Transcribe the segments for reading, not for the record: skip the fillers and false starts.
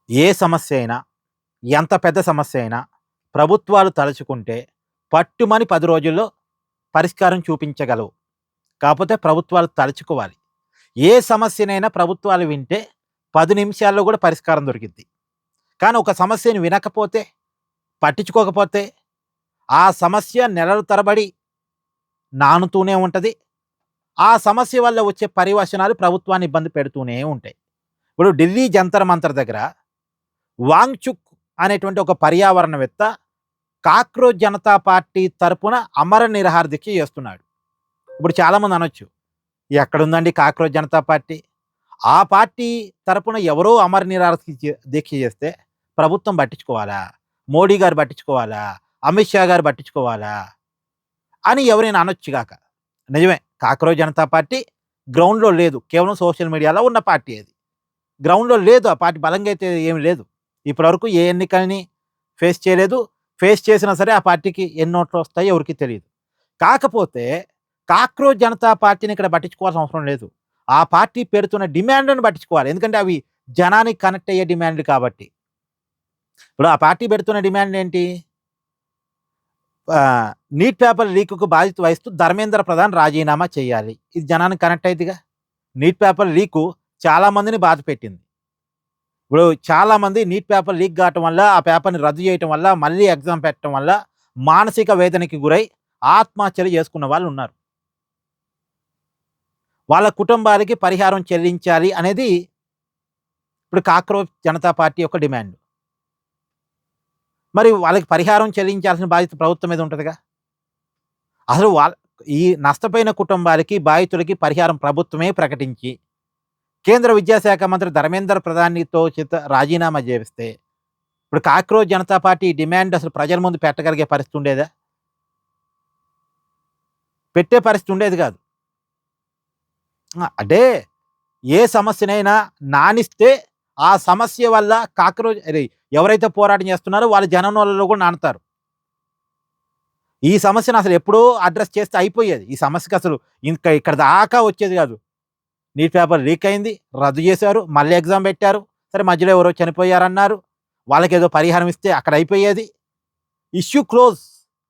ఏ సమస్య అయినా, ఎంత పెద్ద సమస్య అయినా ప్రభుత్వాలు తలుచుకుంటే పట్టుమని 10 రోజుల్లో పరిష్కారం చూపించగలవు. కాపోతే ప్రభుత్వాలు తలుచుకోవాలి. ఏ సమస్యనైనా ప్రభుత్వాలు వింటే 10 నిమిషాల్లో గూడా పరిష్కారం దొరికిద్ది. కానీ ఒక సమస్యని వినకపోతే, పట్టించుకోకపోతే, ఆ సమస్య నెలల తరబడి నానుతూనే ఉంటది. ఆ సమస్య వల్ల వచ్చే పర్యవసనాలు ప్రభుత్వాన్ని ఇబ్బంది పెడుతూనే ఉంటాయి. ఇప్పుడు ఢిల్లీ జంతర్ మంతర్ దగ్గర వాంగ్‌చుక్ అనేటువంటి ఒక పర్యావరణవేత్త కాక్రోచ్ జనతా పార్టీ తరపున అమర నిరాహార దీక్ష చేస్తున్నాడు. ఇప్పుడు చాలామంది అనొచ్చు, ఎక్కడుందండి కాక్రోచ్ జనతా పార్టీ? ఆ పార్టీ తరపున ఎవరో అమర నిరాహార దీక్ష చేస్తే ప్రభుత్వం పట్టించుకోవాలా? మోడీ గారు పట్టించుకోవాలా? అమిత్ షా గారు పట్టించుకోవాలా? అని ఎవరైనా అనొచ్చుగాక. నిజమే, కాక్రోచ్ జనతా పార్టీ గ్రౌండ్‌లో లేదు. కేవలం సోషల్ మీడియాలో ఉన్న పార్టీ అది. గ్రౌండ్‌లో లేదు. ఆ పార్టీ బలంగా అయితే ఏమి లేదు. ఇప్పటివరకు ఏ ఎన్నికల్ని ఫేస్ చేయలేదు. ఫేస్ చేసినా సరే ఆ పార్టీకి ఎన్ని ఓట్లొస్తాయో ఎవరికీ తెలీదు. కాకపోతే కాక్రోచ్ జనతా పార్టీని ఇక్కడ పట్టించుకోవాల్సిన అవసరం లేదు. ఆ పార్టీ పెడుతున్న డిమాండ్‌లను పట్టించుకోవాలి. ఎందుకంటే అవి జనానికి కనెక్ట్ అయ్యే డిమాండ్‌లు కాబట్టి. ఇప్పుడు ఆ పార్టీ పెడుతున్న డిమాండ్ ఏంటి? ఆహ్, నీట్ పేపర్ లీక్‌కు బాధ్యత వహిస్తూ ధర్మేంద్ర ప్రధాన్ రాజీనామా చేయాలి. ఇది జనానికి కనెక్ట్ అయిద్దిగా. నీట్ పేపర్ లీకు చాలా మందిని బాధపెట్టింది. ఇప్పుడు చాలామంది నీట్ పేపర్ లీక్ కావటం వల్ల, ఆ పేపర్‌ని రద్దు చేయటం వల్ల, మళ్ళీ ఎగ్జామ్ పెట్టడం వల్ల మానసిక వేదనకి గురై ఆత్మహత్యలు చేసుకున్న వాళ్ళున్నారు. వాళ్ళ కుటుంబాలకి పరిహారం చెల్లించాలి అనేది ఇప్పుడు కాక్రోచ్ జనతా పార్టీ యొక్క డిమాండ్. మరి వాళ్ళకి పరిహారం చెల్లించాల్సిన బాధ్యత ప్రభుత్వం మీద ఉంటదిగా. అసలు ఈ నష్టపోయిన కుటుంబాలకి, బాధితులకి పరిహారం ప్రభుత్వమే ప్రకటించి, కేంద్ర విద్యాశాఖ మంత్రి ధర్మేంద్ర ప్రధాన్‌తో రాజీనామా చేపిస్తే, ఇప్పుడు కాక్రోచ్ జనతా పార్టీ డిమాండ్ అసలు ప్రజల ముందు పెట్టగలిగే పరిస్థితి ఉండేదా? పెట్టే పరిస్థితి ఉండేది కాదు. అంటే ఏ సమస్యనైనా నానిస్తే, ఆ సమస్య వల్ల ఎవరైతే పోరాటం చేస్తున్నారో వాళ్ళ జనంలో కూడా నానతారు. ఈ సమస్యను అసలు ఎప్పుడో అడ్రెస్ చేస్తే అయిపోయేది. ఈ సమస్యకి అసలు ఇంకా ఇక్కడ దాకా వచ్చేది కాదు. నీట్ పేపర్ లీక్ అయింది. రద్దు చేశారు. మళ్ళీ ఎగ్జామ్ పెట్టారు. సరే మధ్యలో ఎవరో చనిపోయారన్నారు. వాళ్ళకేదో పరిహారం ఇస్తే అక్కడ అయిపోయేది. Issue close.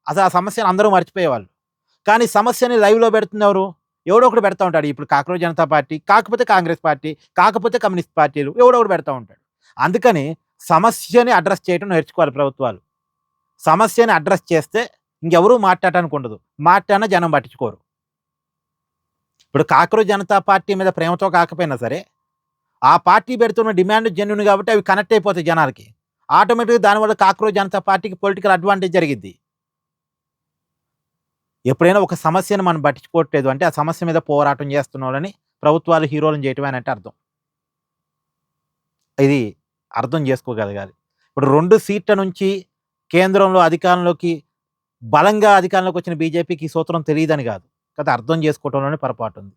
అసలు ఆ సమస్యను అందరూ మర్చిపోయేవాళ్ళు. కానీ సమస్యని లైవ్‌లో పెడుతుందెవరు? ఎవడో ఒకడు పెడతా ఉంటాడు. ఇప్పుడు కాక్రోచ్ జనతా పార్టీ, కాకపోతే కాంగ్రెస్ పార్టీ, కాకపోతే కమ్యూనిస్ట్ పార్టీలు ఎవడో ఒకడు పెడతా ఉంటాడు. అందుకని సమస్యని అడ్రెస్ చేయటం నేర్చుకోవాలి ప్రభుత్వాలు. సమస్యని అడ్రెస్ చేస్తే ఇంకెవరు మాట్లాడటానికి ఉండదు. మాట్లాడినా జనం పట్టించుకోరు. ఇప్పుడు కాక్రోచ్ జనతా పార్టీ మీద ప్రేమతో కాకపోయినా సరే, ఆ పార్టీ పెడుతున్న డిమాండ్ జెన్యూన్ కాబట్టి అవి కనెక్ట్ అయిపోతాయి జనాలకి. ఆటోమేటిక్‌గా దానివల్ల కాక్రోచ్ జనతా పార్టీకి పొలిటికల్ అడ్వాంటేజ్ జరిగిద్ది. ఎప్పుడైనా ఒక సమస్యను మనం పట్టించుకోవట్లేదు అంటే, ఆ సమస్య మీద పోరాటం చేస్తున్నోళ్ళని ప్రభుత్వాలు హీరోలను చేయటమే అనంటే అర్థం. ఇది అర్థం చేసుకోగలగాలి. ఇప్పుడు 2 సీట్ల నుంచి కేంద్రంలో అధికారంలోకి బలంగా అధికారంలోకి వచ్చిన బీజేపీకి ఈ సూత్రం తెలీదని గాదు. కాతే అర్థం చేసుకోవటంలోనే పొరపాటుంది.